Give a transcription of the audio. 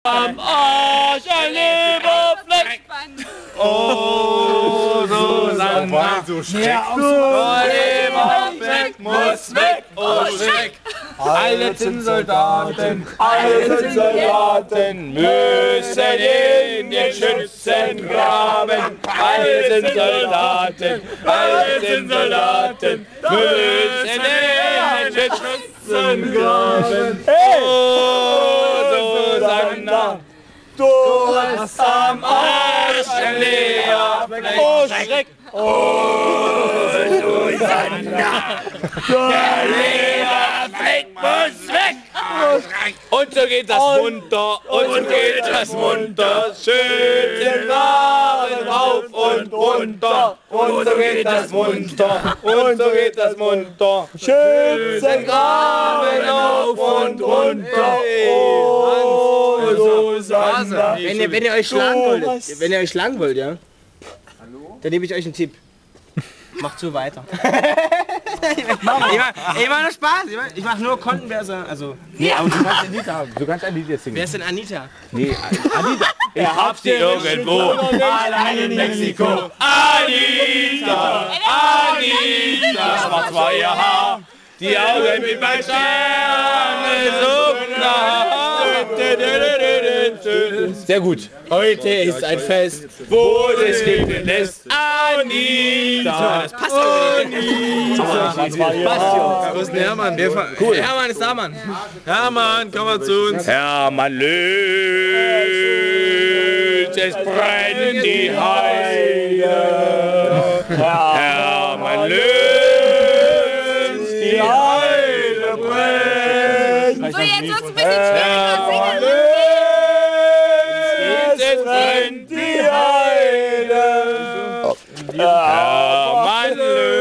Am Arsch ein Leberfleck. Oh, Susanna. So schreck. Oh, Leberfleck muss weg. Oh, Schreck. Alle Zinnsoldaten, müssen in den Schützengraben. Alle Zinnsoldaten, müssen in den Schützengraben. Oh, Susanna, Du hast am Arsch ein Leberfleck. Oh, Schreck. Oh, Susanna, der Leberfleck muss weg. Und so geht das munter, und so geht das munter. Schön den Graben rauf und runter. Und so geht das munter, und so geht das munter. Schön den Graben rauf und runter. Oh, Susanna. Wenn ihr euch schlagen wollt, ja? Dann gebe ich euch einen Tipp. Macht so weiter. ich mach nur Spaß. Ich mach nur Kontenverse. Also. Nee, aber du kannst ein Lied haben. Du kannst ein Lied jetzt singen. Wer ist denn Anita? Nee, Anita. Ich hab sie irgendwo, allein in Mexiko. Anita, Anita, schwarz war ihr Haar, die Augen wie bei Sterne so nah. Sehr gut. Heute ist ein Fest, wo es regnen lässt. Anita, das passt Anita, schwarz war ihr Haar. Wo ist denn Hermann? Cool. Hermann ist da, Mann. Hermann, komm mal zu uns. Hermann löst, es brennt die Heide. Hermann löst, die Heide brennt. So, jetzt wird's ein bisschen schwieriger und singen. Es brennt die Heide. Hermann löst.